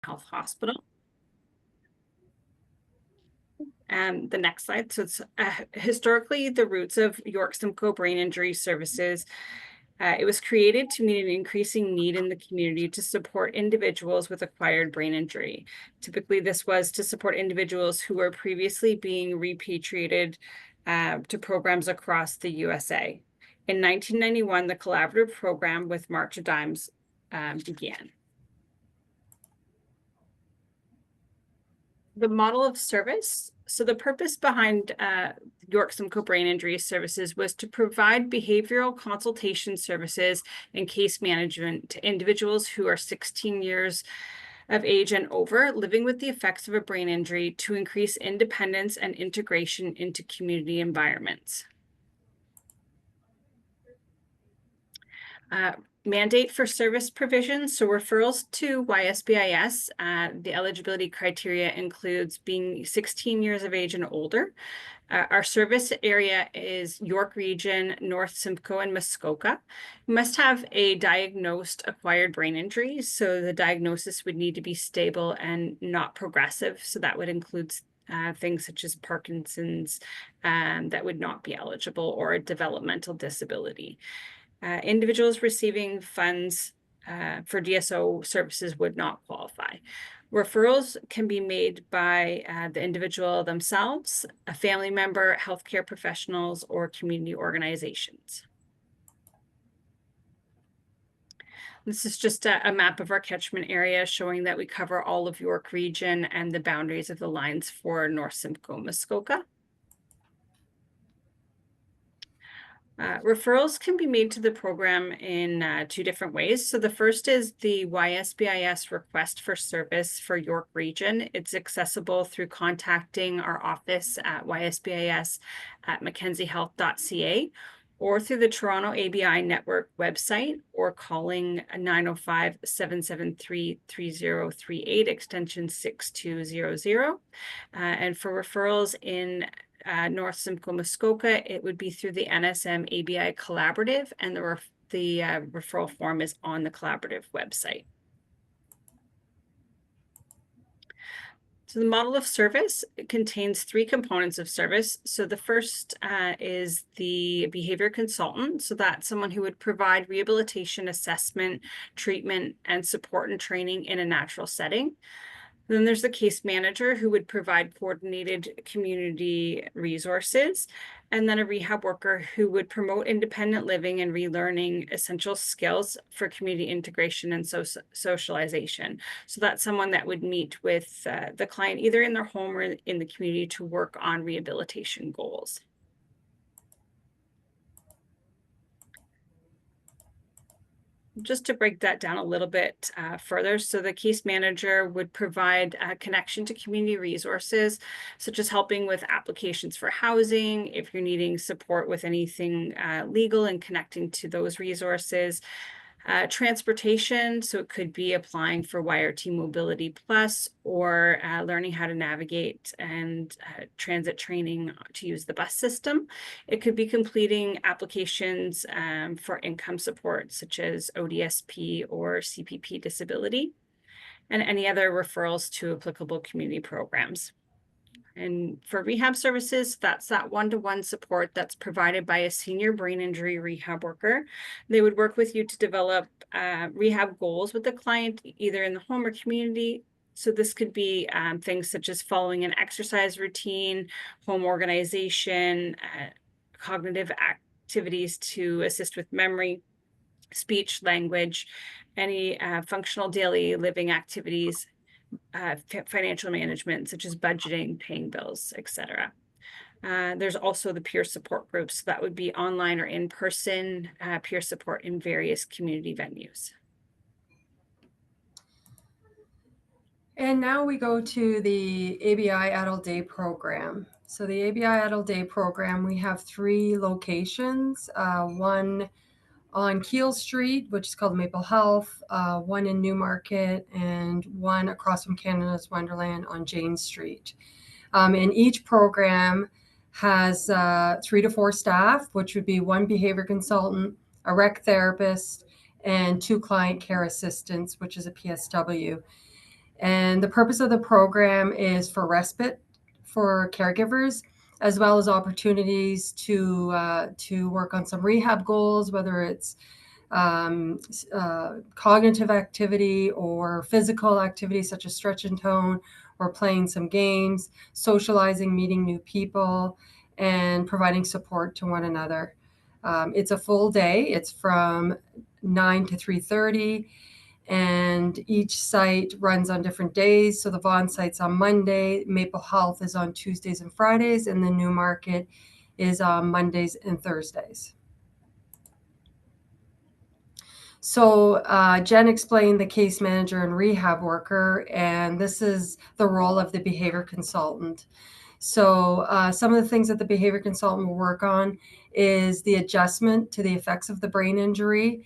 Health Hospital. The next slide. So it's historically the roots of York Simcoe Brain Injury Services. It was created to meet an increasing need in the community to support individuals with acquired brain injury. Typically, this was to support individuals who were previously being repatriated to programs across the USA. In 1991, the collaborative program with March of Dimes began. The model of service. So the purpose behind York Simcoe Brain Injury Services was to provide behavioral consultation services and case management to individuals who are 16 years of age and over, living with the effects of a brain injury to increase independence and integration into community environments. Mandate for service provisions. So referrals to YSBIS, the eligibility criteria includes being 16 years of age and older. Our service area is York Region, North Simcoe, and Muskoka. You must have a diagnosed acquired brain injury. So the diagnosis would need to be stable and not progressive. So that would include things such as Parkinson's that would not be eligible, or a developmental disability. Individuals receiving funds for DSO services would not qualify. Referrals can be made by the individual themselves, a family member, healthcare professionals, or community organizations. This is just a map of our catchment area showing that we cover all of York Region and the boundaries of the lines for North Simcoe, Muskoka. Referrals can be made to the program in two different ways. So the first is the YSBIS request for service for York Region. It's accessible through contacting our office at YSBIS at mackenziehealth.ca, or through the Toronto ABI Network website, or calling 905-773-3038, extension 6200. And for referrals in North Simcoe, Muskoka, it would be through the NSM ABI Collaborative, and the referral form is on the collaborative website. So the model of service contains three components of service. So the first is the behavior consultant. So that's someone who would provide rehabilitation, assessment, treatment, and support and training in a natural setting. Then there's the case manager, who would provide coordinated community resources, and then a rehab worker who would promote independent living and relearning essential skills for community integration and socialization. So that's someone that would meet with the client either in their home or in the community to work on rehabilitation goals. Just to break that down a little bit further, so the case manager would provide a connection to community resources, such as helping with applications for housing, if you're needing support with anything legal, and connecting to those resources. Transportation, so it could be applying for YRT Mobility Plus, or learning how to navigate and transit training to use the bus system. It could be completing applications for income support, such as ODSP or CPP disability, and any other referrals to applicable community programs. And for rehab services, that's that one-to-one support that's provided by a senior brain injury rehab worker. They would work with you to develop rehab goals with the client, either in the home or community. So this could be things such as following an exercise routine, home organization, cognitive activities to assist with memory, speech, language, any functional daily living activities, financial management, such as budgeting, paying bills, etc. There's also the peer support groups. So that would be online or in-person peer support in various community venues. And now we go to the ABI Adult Day Program. So the ABI Adult Day Program, we have three locations, one on Keele Street, which is called Maple Health, one in Newmarket, and one across from Canada's Wonderland on Jane Street. And each program has 3 to 4 staff, which would be one behavior consultant, a rec therapist, and 2 client care assistants, which is a PSW. And the purpose of the program is for respite for caregivers, as well as opportunities to work on some rehab goals, whether it's cognitive activity or physical activity such as stretch and tone, or playing some games, socializing, meeting new people, and providing support to one another. It's a full day. It's from 9 to 3:30, and each site runs on different days. So the Vaughan site's on Monday, Maple Health is on Tuesdays and Fridays, and the Newmarket is on Mondays and Thursdays. So Jen explained the case manager and rehab worker, and this is the role of the behavior consultant. So some of the things that the behavior consultant will work on is the adjustment to the effects of the brain injury,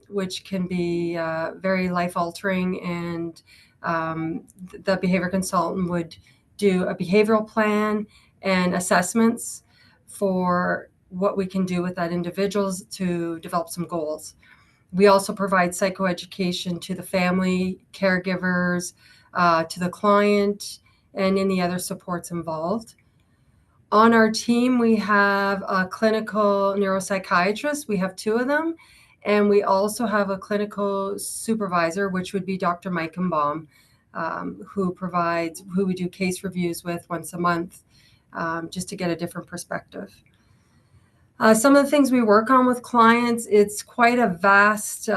which can be very life-altering, and the behavior consultant would do a behavioral plan and assessments for what we can do with that individuals to develop some goals. We also provide psychoeducation to the family, caregivers, to the client, and any other supports involved. On our team, we have a clinical neuropsychiatrist. We have two of them. And we also have a clinical supervisor, which would be Dr. Meichenbaum, who we do case reviews with once a month, just to get a different perspective. Some of the things we work on with clients, it's quite a vast,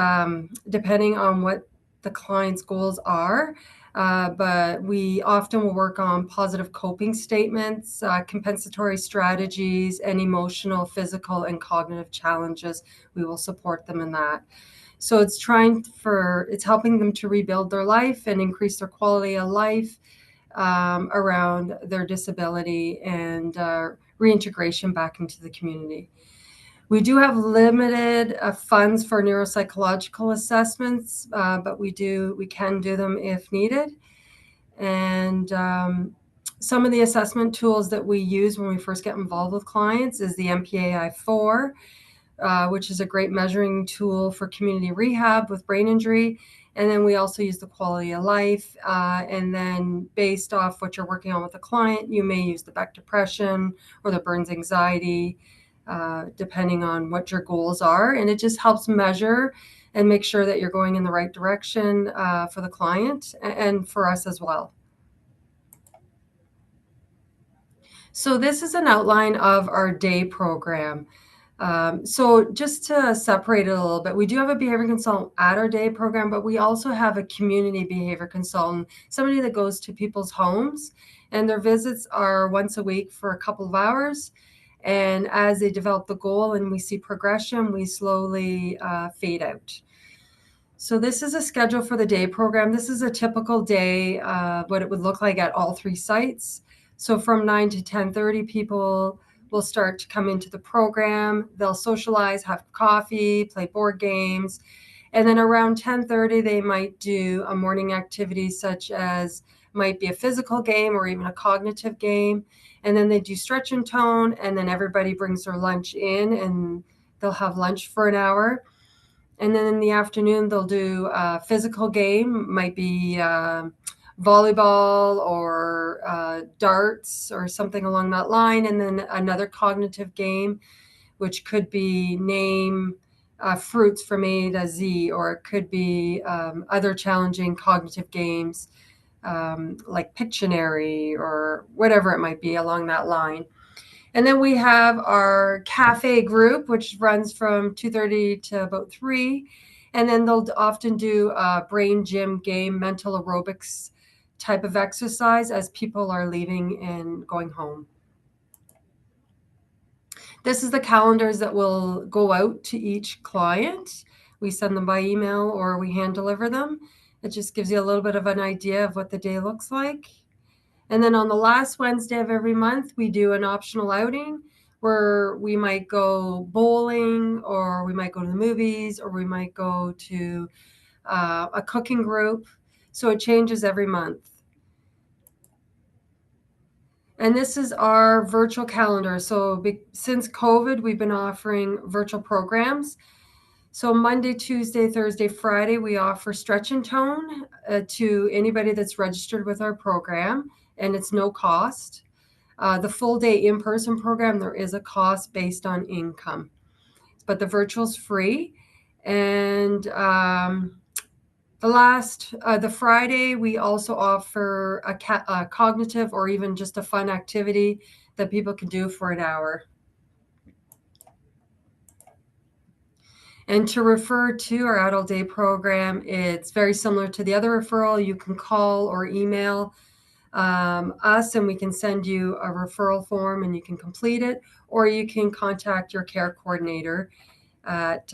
depending on what the client's goals are. But we often will work on positive coping statements, compensatory strategies, and emotional, physical, and cognitive challenges. We will support them in that. So it's helping them to rebuild their life and increase their quality of life around their disability and reintegration back into the community. We do have limited funds for neuropsychological assessments, but we can do them if needed. And some of the assessment tools that we use when we first get involved with clients is the MPAI-4, which is a great measuring tool for community rehab with brain injury. And then we also use the quality of life. And then based off what you're working on with the client, you may use the Beck depression or the Burns anxiety, depending on what your goals are. And it just helps measure and make sure that you're going in the right direction for the client and for us as well. So this is an outline of our day program. So just to separate it a little bit, we do have a behavior consultant at our day program, but we also have a community behavior consultant, somebody that goes to people's homes, and their visits are once a week for a couple of hours. And as they develop the goal and we see progression, we slowly fade out. So this is a schedule for the day program. This is a typical day, what it would look like at all three sites. So from 9 to 10:30, people will start to come into the program. They'll socialize, have coffee, play board games. And then around 10:30, they might do a morning activity such as might be a physical game or even a cognitive game. And then they do stretch and tone, and then everybody brings their lunch in and they'll have lunch for an hour. And then in the afternoon, they'll do a physical game, might be volleyball or darts or something along that line. And then another cognitive game, which could be name fruits from A to Z, or it could be other challenging cognitive games like Pictionary or whatever it might be along that line. And then we have our cafe group, which runs from 2:30 to about 3. And then they'll often do a brain gym game, mental aerobics type of exercise as people are leaving and going home. This is the calendars that will go out to each client. We send them by email or we hand deliver them. It just gives you a little bit of an idea of what the day looks like. And then on the last Wednesday of every month, we do an optional outing where we might go bowling, or we might go to the movies, or we might go to a cooking group. So it changes every month. And this is our virtual calendar. So since COVID, we've been offering virtual programs. So Monday, Tuesday, Thursday, Friday, we offer stretch and tone to anybody that's registered with our program, and it's no cost. The full day in-person program, there is a cost based on income, but the virtual's free. And the Friday, we also offer a cognitive or even just a fun activity that people can do for an hour. And to refer to our adult day program, it's very similar to the other referral. You can call or email us, and we can send you a referral form and you can complete it, or you can contact your care coordinator at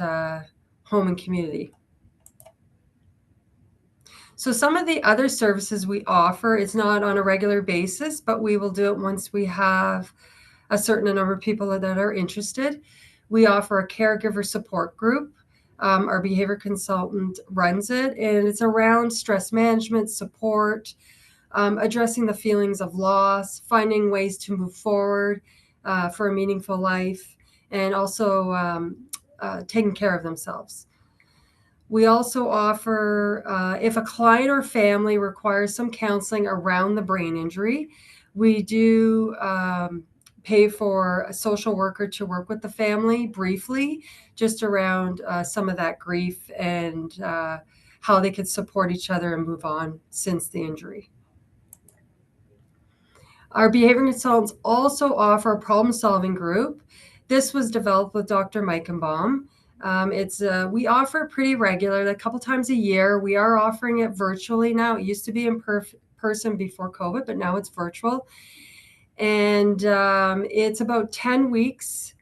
home and community. So some of the other services we offer, it's not on a regular basis, but we will do it once we have a certain number of people that are interested. We offer a caregiver support group. Our behavior consultant runs it, and it's around stress management, support, addressing the feelings of loss, finding ways to move forward for a meaningful life, and also taking care of themselves. We also offer, if a client or family requires some counseling around the brain injury, we do pay for a social worker to work with the family briefly, just around some of that grief and how they could support each other and move on since the injury. Our behavior consultants also offer a problem-solving group. This was developed with Dr. Meichenbaum. We offer pretty regular, a couple times a year. We are offering it virtually now. It used to be in person before COVID, but now it's virtual. And it's about 10 weeks,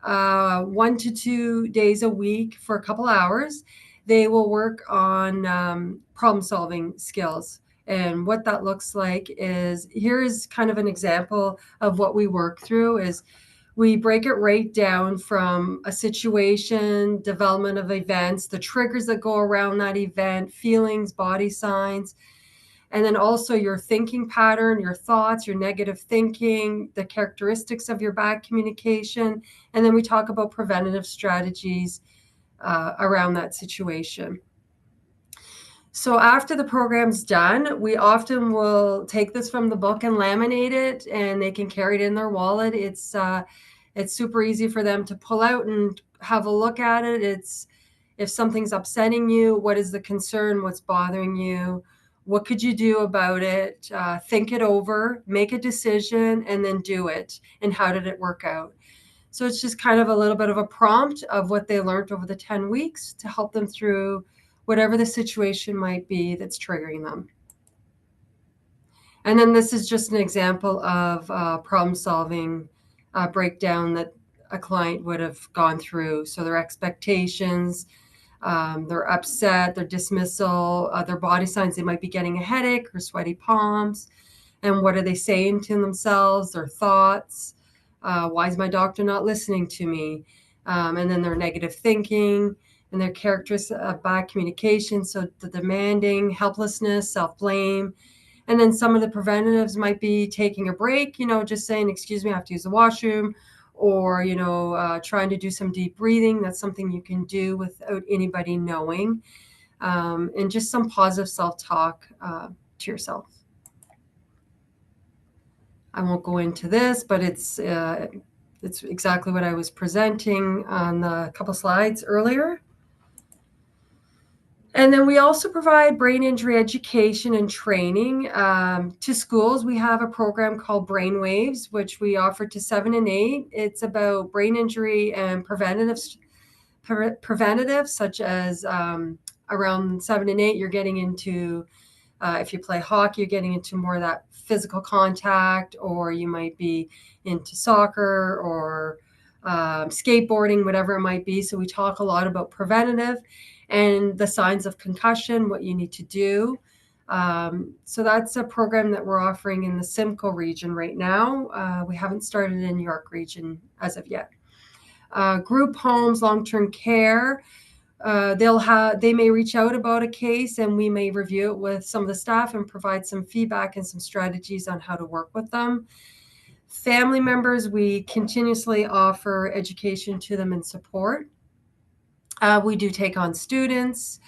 1 to 2 days a week for a couple hours. They will work on problem-solving skills. And what that looks like is, here is kind of an example of what we work through is we break it right down from a situation, development of events, the triggers that go around that event, feelings, body signs, and then also your thinking pattern, your thoughts, your negative thinking, the characteristics of your bad communication. And then we talk about preventative strategies around that situation. So after the program's done, we often will take this from the book and laminate it, and they can carry it in their wallet. It's super easy for them to pull out and have a look at it. It's, if something's upsetting you, what is the concern? What's bothering you? What could you do about it? Think it over, make a decision, and then do it. And how did it work out? So it's just kind of a little bit of a prompt of what they learned over the 10 weeks to help them through whatever the situation might be that's triggering them. And then this is just an example of problem-solving breakdown that a client would have gone through. So their expectations, their upset, their dismissal, their body signs, they might be getting a headache or sweaty palms. And what are they saying to themselves, their thoughts? Why is my doctor not listening to me? And then their negative thinking and their characteristics of bad communication. So the demanding, helplessness, self-blame. And then some of the preventatives might be taking a break, just saying, excuse me, I have to use the washroom, or, trying to do some deep breathing. That's something you can do without anybody knowing. And just some positive self-talk to yourself. I won't go into this, but it's exactly what I was presenting on the couple slides earlier. And then we also provide brain injury education and training to schools. We have a program called Brainwaves, which we offer to 7 and 8. It's about brain injury and preventative, such as around 7 and 8, you're getting into, if you play hockey, you're getting into more of that physical contact, or you might be into soccer or skateboarding, whatever it might be. So we talk a lot about preventative and the signs of concussion, what you need to do. So that's a program that we're offering in the Simcoe region right now. We haven't started in York region as of yet. Group homes, long-term care, they may reach out about a case, and we may review it with some of the staff and provide some feedback and some strategies on how to work with them. Family members, we continuously offer education to them and support. We do take on students.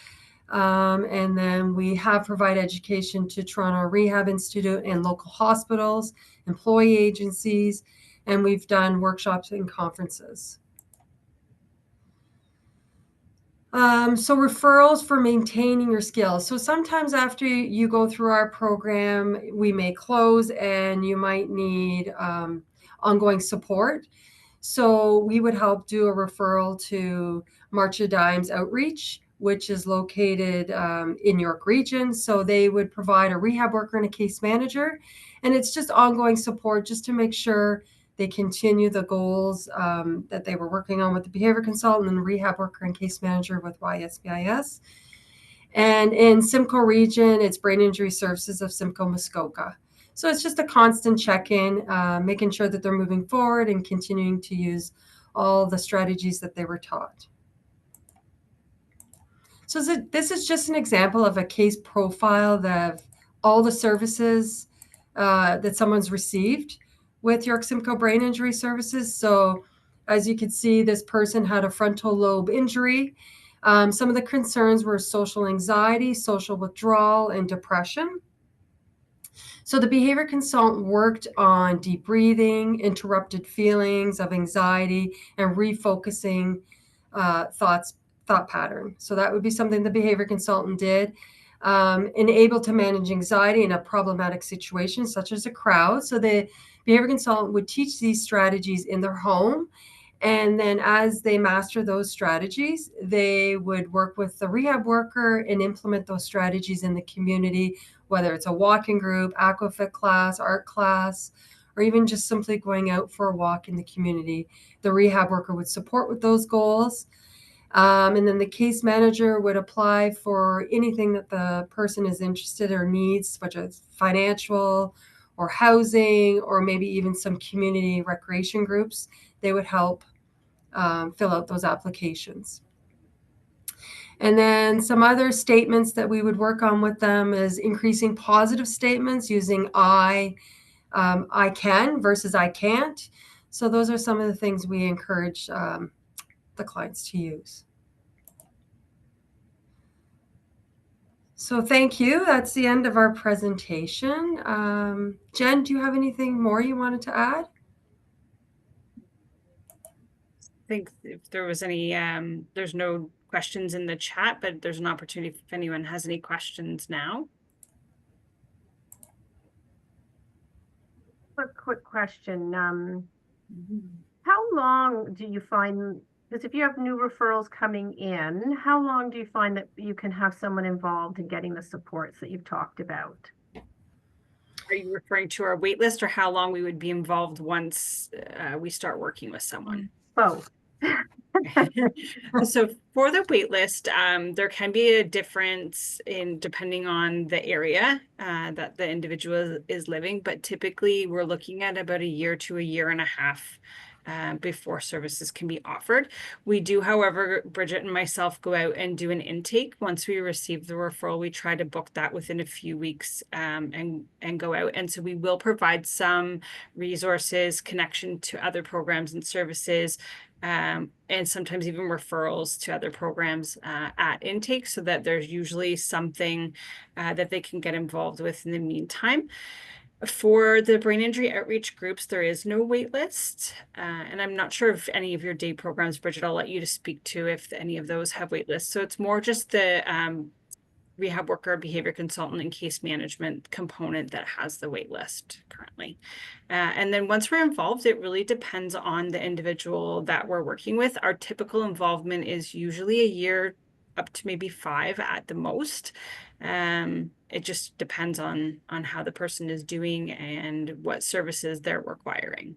And then we have provided education to Toronto Rehab Institute and local hospitals, employee agencies, and we've done workshops and conferences. So referrals for maintaining your skills. So sometimes after you go through our program, we may close and you might need ongoing support. So we would help do a referral to March of Dimes Outreach, which is located in York Region. So they would provide a rehab worker and a case manager. And it's just ongoing support just to make sure they continue the goals that they were working on with the behavior consultant and the rehab worker and case manager with YSBIS. And in Simcoe Region, it's Brain Injury Services of Simcoe Muskoka. So it's just a constant check-in, making sure that they're moving forward and continuing to use all the strategies that they were taught. So this is just an example of a case profile of all the services that someone's received with York Simcoe Brain Injury Services. So as you can see, this person had a frontal lobe injury. Some of the concerns were social anxiety, social withdrawal, and depression. So the behavior consultant worked on deep breathing, interrupted feelings of anxiety, and refocusing thought pattern. So that would be something the behavior consultant did. And able to manage anxiety in a problematic situation, such as a crowd. So the behavior consultant would teach these strategies in their home. And then as they master those strategies, they would work with the rehab worker and implement those strategies in the community, whether it's a walking group, aquafit class, art class, or even just simply going out for a walk in the community. The rehab worker would support with those goals. And then the case manager would apply for anything that the person is interested or needs, such as financial or housing, or maybe even some community recreation groups. They would help fill out those applications. And then some other statements that we would work on with them is increasing positive statements using I can versus I can't. So those are some of the things we encourage the clients to use. So thank you. That's the end of our presentation. Jen, do you have anything more you wanted to add? I think if there was any, there's no questions in the chat, but there's an opportunity if anyone has any questions now. A quick question. How long do you find, because if you have new referrals coming in, how long do you find that you can have someone involved in getting the supports that you've talked about? Are you referring to our wait list or how long we would be involved once we start working with someone? Both. So for the wait list, there can be a difference in depending on the area that the individual is living, but typically we're looking at about a year to a year and a half before services can be offered. We do, however, Brigitte and myself go out and do an intake. Once we receive the referral, we try to book that within a few weeks and go out. And so we will provide some resources, connection to other programs and services, and sometimes even referrals to other programs at intake, so that there's usually something that they can get involved with in the meantime. For the brain injury outreach groups, there is no wait list. And I'm not sure if any of your day programs, Brigitte, I'll let you to speak to if any of those have wait lists. So it's more just the rehab worker, behavior consultant, and case management component that has the wait list currently. And then once we're involved, it really depends on the individual that we're working with. Our typical involvement is usually a year up to maybe 5 at the most. It just depends on how the person is doing and what services they're requiring.